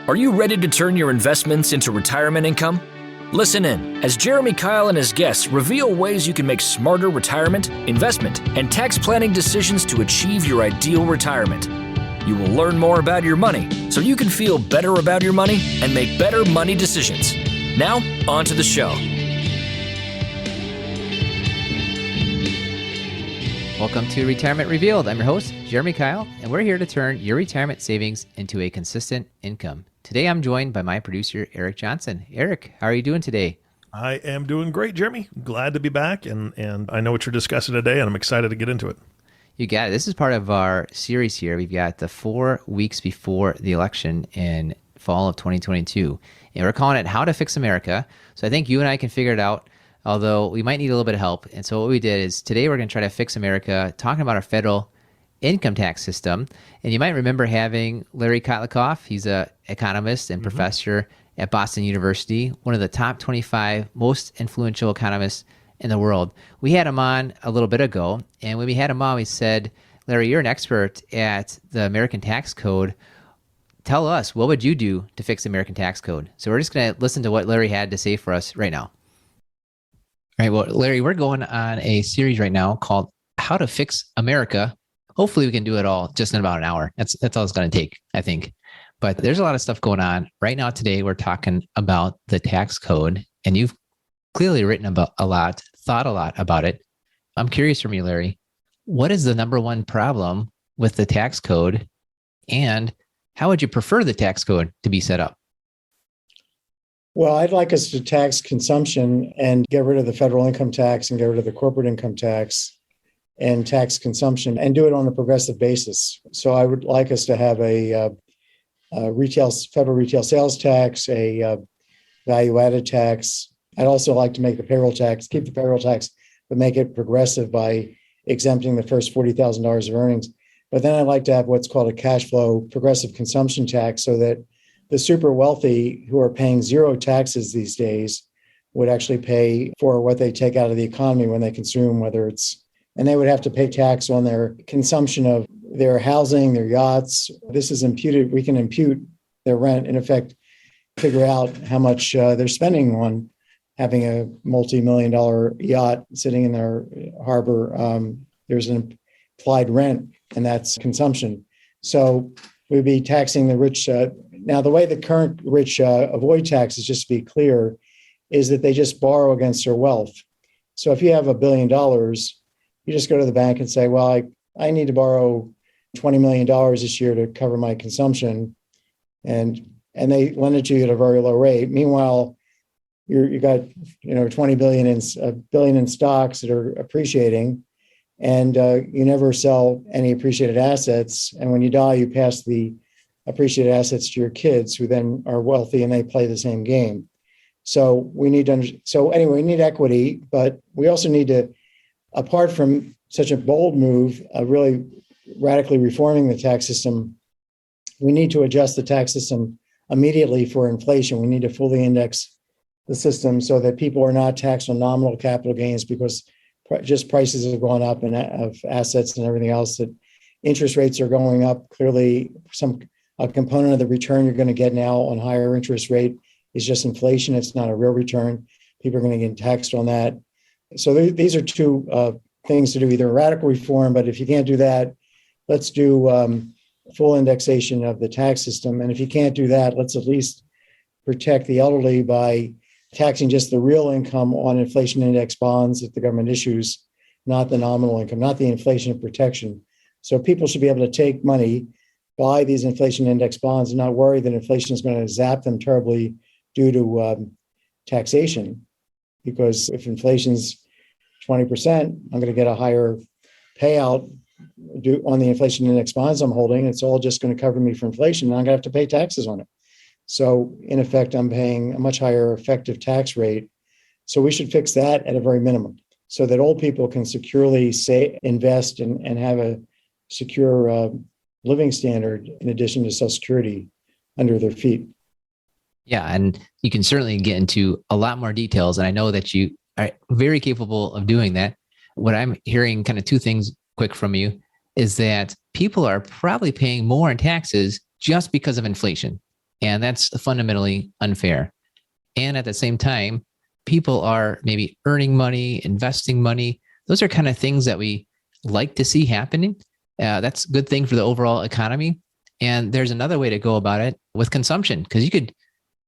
Are you ready to turn your investments into retirement income? Listen in as Jeremy Keil and his guests reveal ways you can make smarter retirement, investment, and tax planning decisions to achieve your ideal retirement. You will learn more about your money so you can feel better about your money and make better money decisions. Now, on to the show. Welcome to Retirement Revealed. I'm your host, Jeremy Keil, and we're here to turn your retirement savings into a consistent income. Today, I'm joined by my producer, Eric Johnson. Eric, how are you doing today? I am doing great, Jeremy. Glad to be back, and I know what you're discussing today, and I'm excited to get into it. You got it. This is part of our series here. We've got the 4 weeks before the election in fall of 2022, and we're calling it How to Fix America. So I think you and I can figure it out, although we might need a little bit of help. And so what we did is today we're going to try to fix America, talking about our federal income tax system. And you might remember having Larry Kotlikoff. He's an economist and professor at Boston University, one of the top 25 most influential economists in the world. We had him on a little bit ago, and when we had him on, we said, Larry, you're an expert at the American tax code. Tell us, what would you do to fix the American tax code? So we're just going to listen to what Larry had to say for us right now. All right, well, Larry, we're going on a series right now called How to Fix America. Hopefully we can do it all just in about an hour. That's all it's going to take, I think. But there's a lot of stuff going on. Right now, today, we're talking about the tax code, and you've clearly written about a lot, thought a lot about it. I'm curious from you, Larry, what is the number one problem with the tax code, and how would you prefer the tax code to be set up? Well, I'd like us to tax consumption and get rid of the federal income tax and get rid of the corporate income tax and tax consumption and do it on a progressive basis. So I would like us to have a federal retail sales tax, a value-added tax. I'd also like to make the payroll tax, keep the payroll tax, but make it progressive by exempting the first $40,000 of earnings. But then I'd like to have what's called a cash flow progressive consumption tax so that the super wealthy who are paying zero taxes these days would actually pay for what they take out of the economy when they consume, and they would have to pay tax on their consumption of their housing, their yachts. This is imputed. We can impute their rent, in effect, figure out how much they're spending on having a multi-million-dollar yacht sitting in their harbor. There's an implied rent, and that's consumption. So we'd be taxing the rich. Now, the way the current rich avoid taxes, just to be clear, is that they just borrow against their wealth. So if you have $1 billion, you just go to the bank and say, well, I need to borrow $20 million this year to cover my consumption. And they lend it to you at a very low rate. Meanwhile, you got 20 billion in stocks that are appreciating, and you never sell any appreciated assets. And when you die, you pass the appreciated assets to your kids, who then are wealthy and they play the same game. So we need we need equity, but we also need to, apart from such a bold move, really radically reforming the tax system, we need to adjust the tax system immediately for inflation. We need to fully index the system so that people are not taxed on nominal capital gains because just prices have gone up and of assets and everything else, that interest rates are going up. Clearly, a component of the return you're going to get now on higher interest rate is just inflation. It's not a real return. People are going to get taxed on that. So these are two things to do, either radical reform, but if you can't do that, let's do full indexation of the tax system. And if you can't do that, let's at least protect the elderly by taxing just the real income on inflation index bonds that the government issues, not the nominal income, not the inflation protection. So people should be able to take money, buy these inflation index bonds, and not worry that inflation is going to zap them terribly due to taxation. Because if inflation's 20%, I'm going to get a higher payout on the inflation index bonds I'm holding. It's all just going to cover me for inflation, and I'm going to have to pay taxes on it. So in effect, I'm paying a much higher effective tax rate. So we should fix that at a very minimum so that old people can securely invest and have a secure living standard in addition to Social Security under their feet. Yeah, and you can certainly get into a lot more details, and I know that you are very capable of doing that. What I'm hearing, kind of two things quick from you, is that people are probably paying more in taxes just because of inflation. And that's fundamentally unfair. And at the same time, people are maybe earning money, investing money. Those are kind of things that we like to see happening. That's a good thing for the overall economy. And there's another way to go about it with consumption, because you could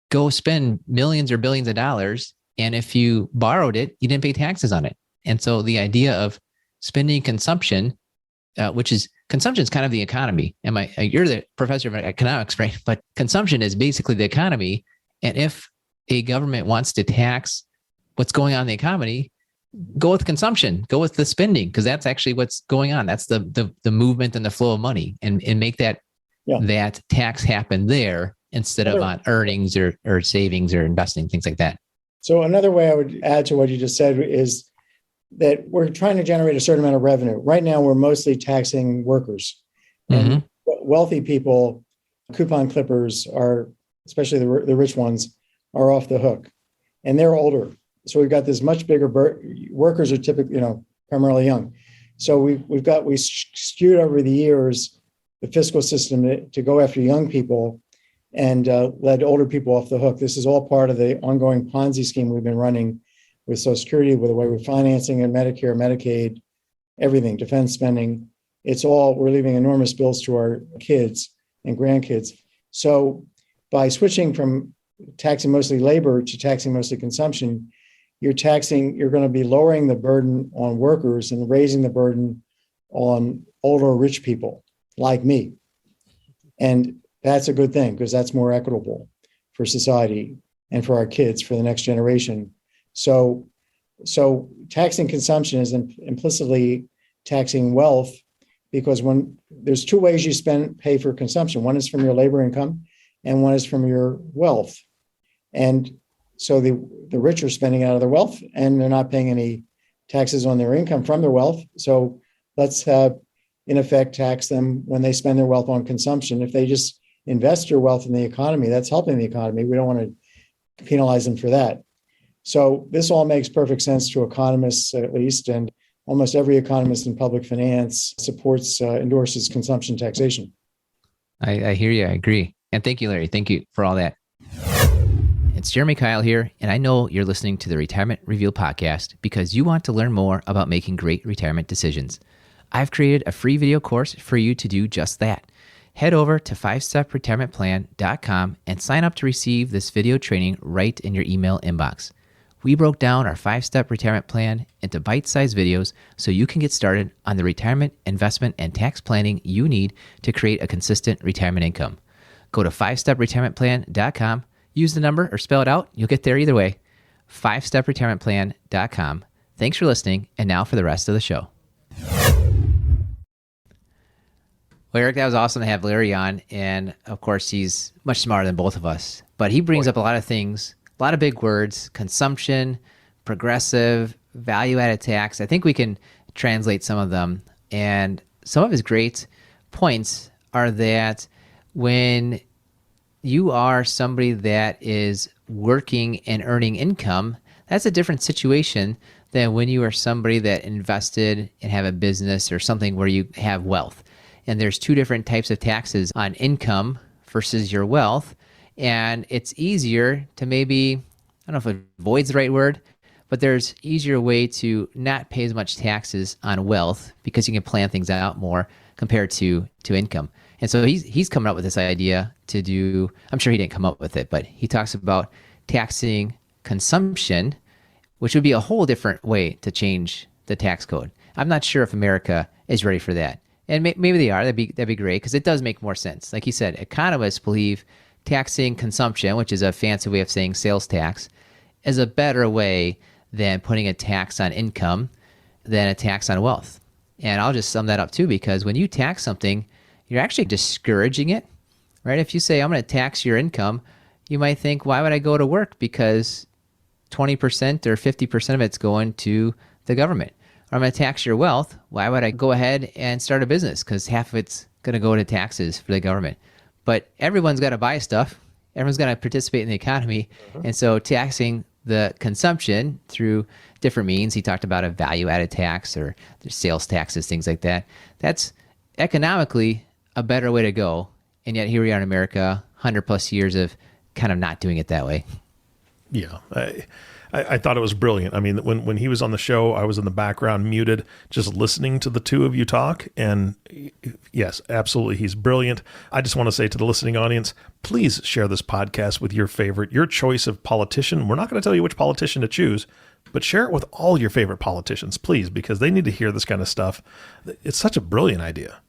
go spend millions or billions of dollars, and if you borrowed it, you didn't pay taxes on it. And so the idea of spending consumption, consumption is kind of the economy. You're the professor of economics, right? But consumption is basically the economy. And if a government wants to tax what's going on in the economy, go with consumption, go with the spending, because that's actually what's going on. That's the movement and the flow of money, and make that tax happen there instead of on earnings or savings or investing, things like that. So another way I would add to what you just said is that we're trying to generate a certain amount of revenue. Right now, we're mostly taxing workers. And wealthy people, coupon clippers are, especially the rich ones, are off the hook. And they're older. So we've got this much bigger, workers are typically, primarily young. So we skewed over the years the fiscal system to go after young people and led older people off the hook. This is all part of the ongoing Ponzi scheme we've been running with Social Security, with the way we're financing it, Medicare, Medicaid, everything, defense spending. We're leaving enormous bills to our kids and grandkids. So by switching from taxing mostly labor to taxing mostly consumption, you're going to be lowering the burden on workers and raising the burden on older rich people like me. And that's a good thing, because that's more equitable for society and for our kids, for the next generation. So taxing consumption is implicitly taxing wealth, because when there's two ways you pay for consumption. One is from your labor income and one is from your wealth. And so the rich are spending out of their wealth and they're not paying any taxes on their income from their wealth. So let's in effect tax them when they spend their wealth on consumption. If they just invest your wealth in the economy, that's helping the economy. We don't want to penalize them for that. So this all makes perfect sense to economists, at least, and almost every economist in public finance endorses consumption taxation. I hear you. I agree. And thank you, Larry. Thank you for all that. It's Jeremy Keil here, and I know you're listening to the Retirement Reveal podcast because you want to learn more about making great retirement decisions. I've created a free video course for you to do just that. Head over to 5stepretirementplan.com and sign up to receive this video training right in your email inbox. We broke down our 5-step retirement plan into bite-sized videos so you can get started on the retirement, investment, and tax planning you need to create a consistent retirement income. Go to 5stepretirementplan.com, use the number or spell it out. You'll get there either way. 5stepretirementplan.com. Thanks for listening, and now for the rest of the show. Well, Eric, that was awesome to have Larry on. And of course, he's much smarter than both of us. But he brings up a lot of things, a lot of big words: consumption, progressive, value-added tax. I think we can translate some of them. And some of his great points are that when you are somebody that is working and earning income, that's a different situation than when you are somebody that invested and have a business or something where you have wealth. And there's two different types of taxes on income versus your wealth. And it's easier to maybe, I don't know if avoid's the right word, but there's easier way to not pay as much taxes on wealth because you can plan things out more compared to income. And so he's coming up with this idea to do, I'm sure he didn't come up with it, but he talks about taxing consumption, which would be a whole different way to change the tax code. I'm not sure if America is ready for that. And maybe they are. That'd be great, because it does make more sense. Like you said, economists believe taxing consumption, which is a fancy way of saying sales tax, is a better way than putting a tax on income than a tax on wealth. And I'll just sum that up too, because when you tax something, you're actually discouraging it, right? If you say, I'm going to tax your income, you might think, why would I go to work? Because 20% or 50% of it's going to the government. Or I'm going to tax your wealth. Why would I go ahead and start a business? Because half of it's going to go to taxes for the government. But everyone's got to buy stuff. Everyone's got to participate in the economy. And so taxing the consumption through different means, he talked about a value-added tax or sales taxes, things like that. That's economically a better way to go. And yet here we are in America, 100 plus years of kind of not doing it that way. Yeah, I thought it was brilliant. I mean, when he was on the show, I was in the background muted, just listening to the two of you talk. And yes, absolutely, he's brilliant. I just want to say to the listening audience, please share this podcast with your choice of politician. We're not going to tell you which politician to choose, but share it with all your favorite politicians, please, because they need to hear this kind of stuff. It's such a brilliant idea.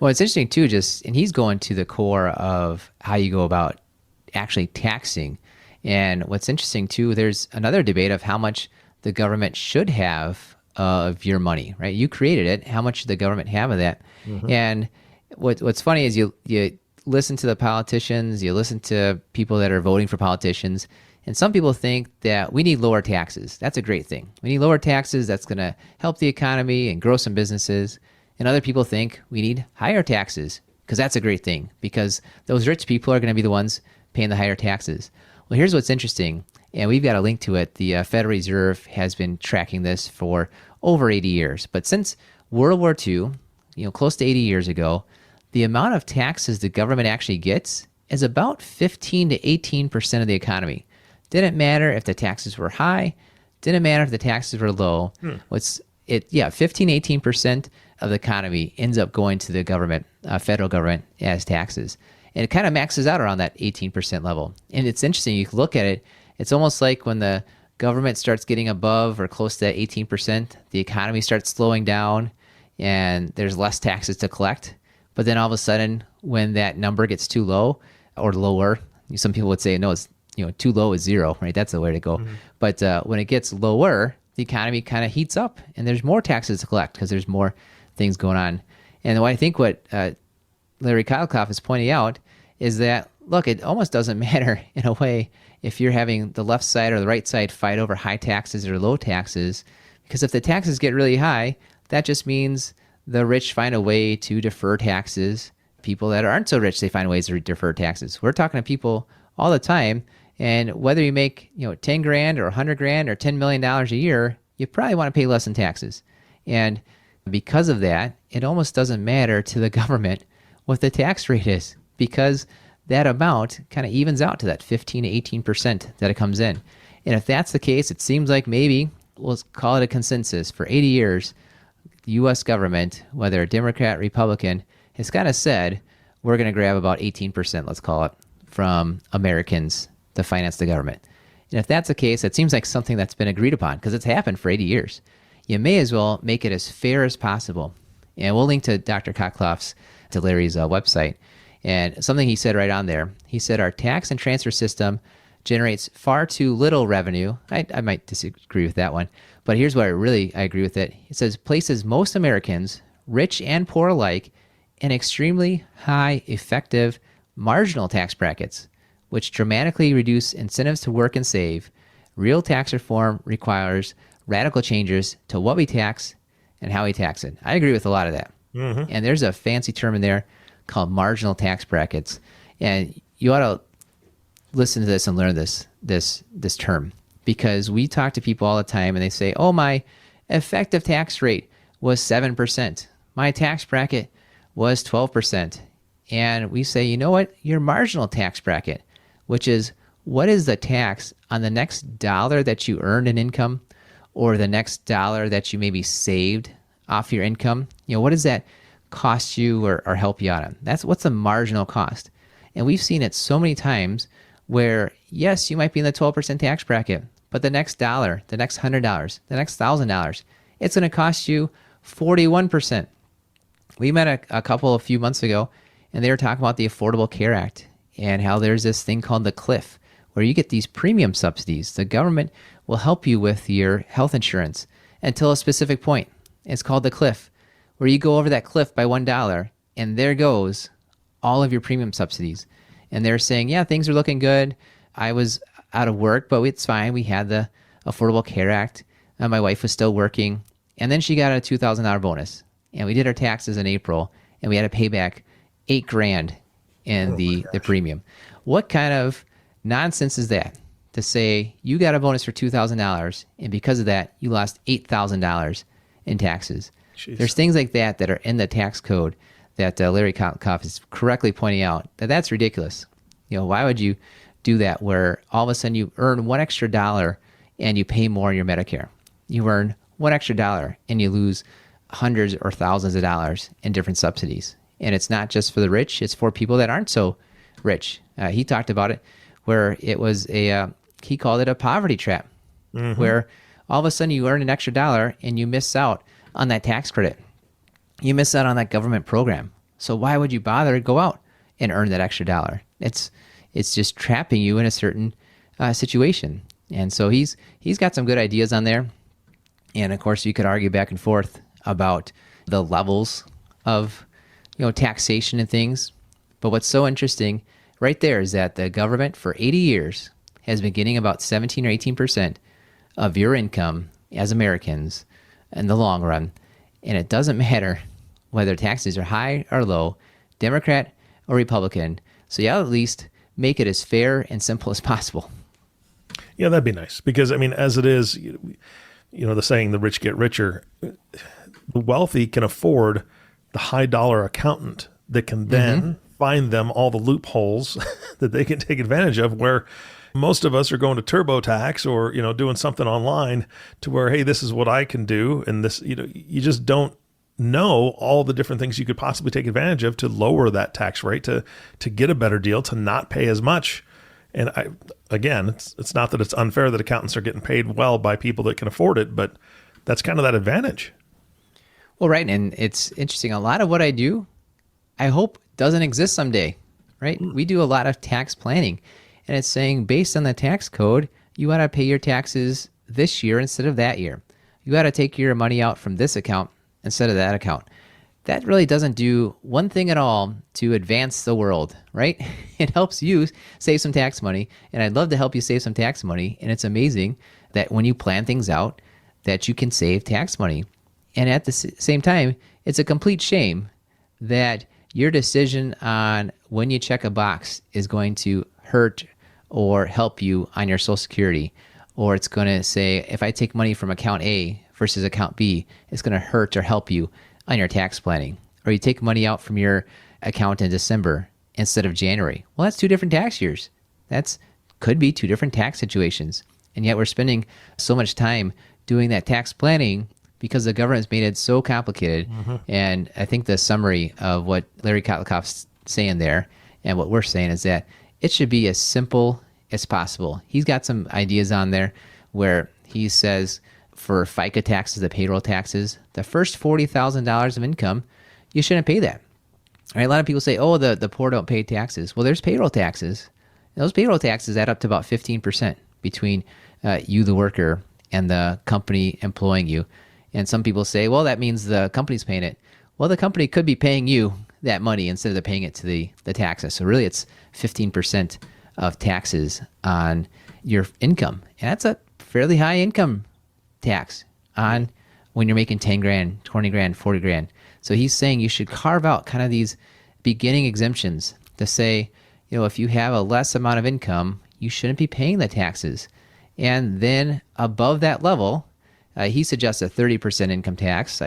Well, it's interesting too, and he's going to the core of how you go about actually taxing. And what's interesting too, there's another debate of how much the government should have of your money, right? You created it. How much should the government have of that? Mm-hmm. And what's funny is you listen to the politicians, you listen to people that are voting for politicians, and some people think that we need lower taxes. That's a great thing. We need lower taxes. That's going to help the economy and grow some businesses. And other people think we need higher taxes because that's a great thing, because those rich people are going to be the ones paying the higher taxes. Well, here's what's interesting, and we've got a link to it. The Federal Reserve has been tracking this for over 80 years. But since World War II, close to 80 years ago, the amount of taxes the government actually gets is about 15 to 18% of the economy. Didn't matter if the taxes were high, didn't matter if the taxes were low. 15-18% of the economy ends up going to the government, federal government, as taxes. And it kind of maxes out around that 18% level. And it's interesting, you look at it, it's almost like when the government starts getting above or close to that 18%, the economy starts slowing down and there's less taxes to collect. But then all of a sudden, when that number gets too low or lower, some people would say, no, it's too low is zero, right? That's the way to go. Mm-hmm. But when it gets lower, the economy kind of heats up and there's more taxes to collect because there's more things going on. And I think what Larry Kotlikoff is pointing out is that, look, it almost doesn't matter in a way if you're having the left side or the right side fight over high taxes or low taxes, because if the taxes get really high, that just means the rich find a way to defer taxes. People that aren't so rich, they find ways to defer taxes. We're talking to people all the time, and whether you make 10 grand or 100 grand or $10 million a year, you probably want to pay less in taxes. And because of that, it almost doesn't matter to the government what the tax rate is, because that amount kind of evens out to that 15 to 18% that it comes in. And if that's the case, it seems like maybe we'll call it a consensus. For 80 years, the U.S. government, whether Democrat, Republican, has kind of said, we're going to grab about 18%, let's call it, from Americans to finance the government. And if that's the case, it seems like something that's been agreed upon because it's happened for 80 years. You may as well make it as fair as possible. And we'll link to Dr. Kotlikoff's, to Larry's website. And something he said right on there, he said our tax and transfer system generates far too little revenue. I might disagree with that one, but here's where I agree with it. It says places most Americans, rich and poor alike, in extremely high effective marginal tax brackets, which dramatically reduce incentives to work and save. Real tax reform requires radical changes to what we tax and how we tax it. I agree with a lot of that. Mm-hmm. And there's a fancy term in there called marginal tax brackets. And you ought to listen to this and learn this term, because we talk to people all the time and they say, oh, my effective tax rate was 7%. My tax bracket was 12%. And we say, you know what? Your marginal tax bracket, which is what is the tax on the next dollar that you earned in income or the next dollar that you maybe saved off your income? What does that cost you or help you out on? What's the marginal cost. And we've seen it so many times where, yes, you might be in the 12% tax bracket, but the next dollar, the next $100, the next $1,000, it's going to cost you 41%. We met a couple a few months ago, and they were talking about the Affordable Care Act and how there's this thing called the cliff, where you get these premium subsidies. The government will help you with your health insurance until a specific point. It's called the cliff, where you go over that cliff by $1, and there goes all of your premium subsidies. And they're saying, yeah, things are looking good. I was out of work, but it's fine. We had the Affordable Care Act. My wife was still working. And then she got a $2,000 bonus. And we did our taxes in April, and we had to pay back $8,000 in the premium. What kind of nonsense is that? To say you got a bonus for $2,000, and because of that, you lost $8,000 in taxes. Jeez. There's things like that are in the tax code that Larry Kotlikoff is correctly pointing out that's ridiculous. Why would you do that where all of a sudden you earn one extra dollar and you pay more in your Medicare? You earn one extra dollar and you lose hundreds or thousands of dollars in different subsidies. And it's not just for the rich, it's for people that aren't so rich. He talked about it where it was he called it a poverty trap, where all of a sudden you earn an extra dollar and you miss out on that tax credit. You miss out on that government program. So why would you bother to go out and earn that extra dollar? It's just trapping you in a certain situation. And so he's got some good ideas on there. And of course, you could argue back and forth about the levels of taxation and things. But what's so interesting right there is that the government for 80 years has been getting about 17 or 18% of your income as Americans in the long run. And it doesn't matter whether taxes are high or low, Democrat or Republican. So you at least make it as fair and simple as possible. Yeah, that'd be nice. Because, as it is, the saying, the rich get richer, the wealthy can afford the high dollar accountant that can then find them all the loopholes that they can take advantage of, where most of us are going to TurboTax or, doing something online to where, hey, this is what I can do. And this, you just don't know all the different things you could possibly take advantage of to lower that tax rate, to get a better deal, to not pay as much. And it's not that it's unfair that accountants are getting paid well by people that can afford it, but that's kind of that advantage. Well, right. And it's interesting. A lot of what I do, I hope doesn't exist someday, right? We do a lot of tax planning, and it's saying based on the tax code, you ought to pay your taxes this year instead of that year. You ought to take your money out from this account instead of that account. That really doesn't do one thing at all to advance the world, right? It helps you save some tax money, and I'd love to help you save some tax money. And it's amazing that when you plan things out, that you can save tax money. And at the same time, it's a complete shame that your decision on when you check a box is going to hurt or help you on your Social Security, or it's going to say, if I take money from account A versus account B, it's going to hurt or help you on your tax planning. Or you take money out from your account in December instead of January. Well, that's 2 different tax years. That's could be 2 different tax situations. And yet we're spending so much time doing that tax planning because the government's made it so complicated. And I think the summary of what Larry Kotlikoff's saying there and what we're saying is that it should be as simple as possible. He's got some ideas on there where he says for FICA taxes, the payroll taxes, the first $40,000 of income, you shouldn't pay that. All right, a lot of people say, oh, the poor don't pay taxes. Well, there's payroll taxes. Those payroll taxes add up to about 15% between you, the worker, and the company employing you. And some people say, well, that means the company's paying it. Well, the company could be paying you that money instead of paying it to the taxes. So really it's 15% of taxes on your income. And that's a fairly high income tax on when you're making 10 grand, 20 grand, 40 grand. So he's saying you should carve out kind of these beginning exemptions to say, if you have a less amount of income, you shouldn't be paying the taxes. And then above that level, he suggests a 30% income tax.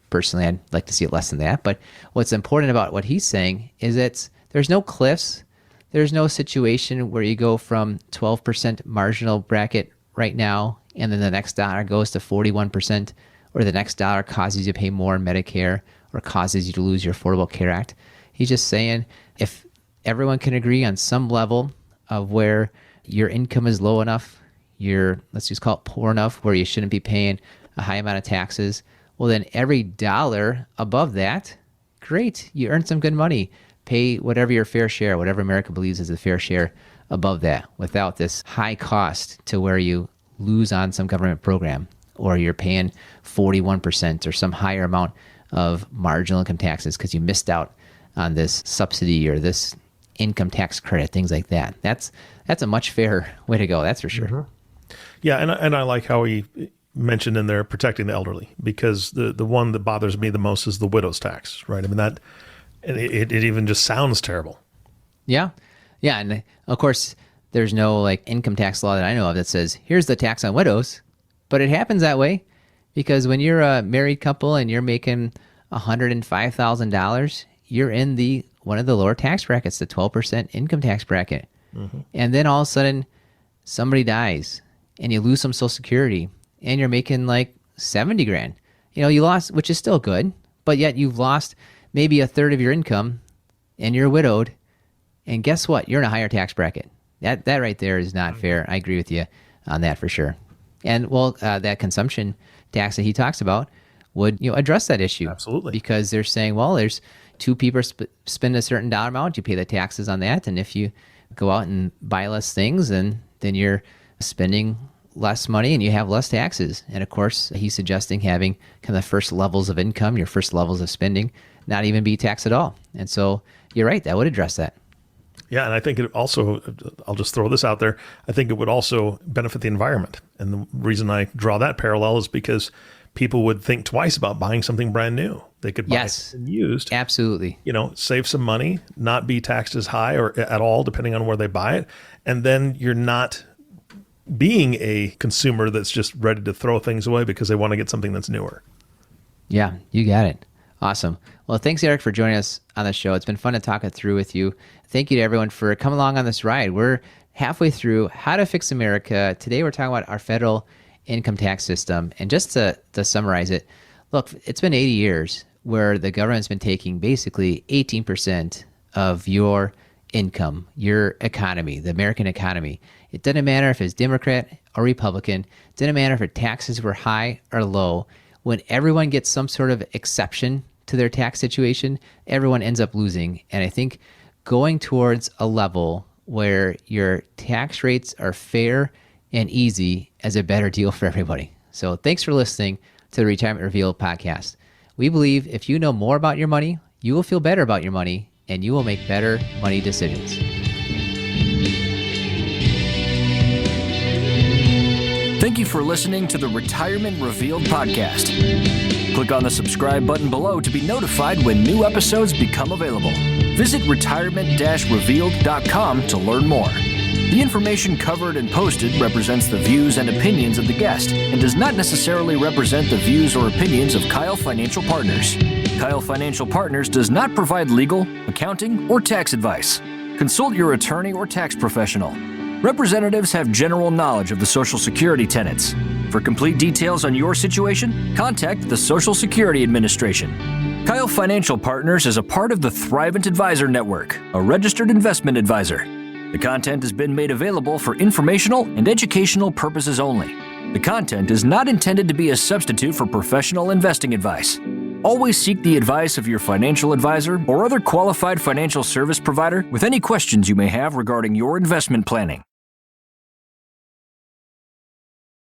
Personally, I'd like to see it less than that. But what's important about what he's saying is that there's no cliffs. There's no situation where you go from 12% marginal bracket right now, and then the next dollar goes to 41%, or the next dollar causes you to pay more in Medicare, or causes you to lose your Affordable Care Act. He's just saying if everyone can agree on some level of where your income is low enough, let's just call it poor enough, where you shouldn't be paying a high amount of taxes, well, then every dollar above that, great, you earn some good money. Pay whatever your fair share, whatever America believes is a fair share above that, without this high cost to where you lose on some government program, or you're paying 41% or some higher amount of marginal income taxes because you missed out on this subsidy or this income tax credit, things like that. That's a much fairer way to go, that's for sure. Yeah, and I like how he mentioned in there protecting the elderly, because the one that bothers me the most is the widow's tax, right? It even just sounds terrible. Yeah, and of course, there's no income tax law that I know of that says, here's the tax on widows, but it happens that way because when you're a married couple and you're making $105,000, you're in one of the lower tax brackets, the 12% income tax bracket. And then all of a sudden, somebody dies and you lose some Social Security and you're making like 70 grand. You lost, which is still good, but yet you've lost maybe a third of your income and you're widowed. And guess what? You're in a higher tax bracket. That right there is not fair. I agree with you on that for sure. And that consumption tax that he talks about would address that issue. Absolutely. Because they're saying, well, there's two people spend a certain dollar amount, you pay the taxes on that. And if you go out and buy less things, then you're spending less money and you have less taxes. And of course, he's suggesting having kind of the first levels of income, your first levels of spending, not even be taxed at all. And so you're right, that would address that. Yeah, and I think it also, I'll just throw this out there, I think it would also benefit the environment. And the reason I draw that parallel is because people would think twice about buying something brand new. They could buy it used. Absolutely. Save some money, not be taxed as high or at all, depending on where they buy it. And then you're not being a consumer that's just ready to throw things away because they want to get something that's newer. Yeah, you got it. Awesome. Well, thanks, Eric, for joining us on the show. It's been fun to talk it through with you. Thank you to everyone for coming along on this ride. We're halfway through How to Fix America. Today, we're talking about our federal income tax system. And just to summarize it, look, it's been 80 years where the government's been taking basically 18% of your income, your economy, the American economy. It doesn't matter if it's Democrat or Republican. It doesn't matter if taxes were high or low. When everyone gets some sort of exception to their tax situation, everyone ends up losing. And I think going towards a level where your tax rates are fair and easy is a better deal for everybody. So thanks for listening to the Retirement Revealed podcast. We believe if you know more about your money, you will feel better about your money and you will make better money decisions. Thank you for listening to the Retirement Revealed podcast. Click on the subscribe button below to be notified when new episodes become available. Visit retirement-revealed.com to learn more. The information covered and posted represents the views and opinions of the guest and does not necessarily represent the views or opinions of Keil Financial Partners. Keil Financial Partners does not provide legal, accounting, or tax advice. Consult your attorney or tax professional. Representatives have general knowledge of the Social Security tenets. For complete details on your situation, contact the Social Security Administration. Keil Financial Partners is a part of the Thrivent Advisor Network, a registered investment advisor. The content has been made available for informational and educational purposes only. The content is not intended to be a substitute for professional investing advice. Always seek the advice of your financial advisor or other qualified financial service provider with any questions you may have regarding your investment planning.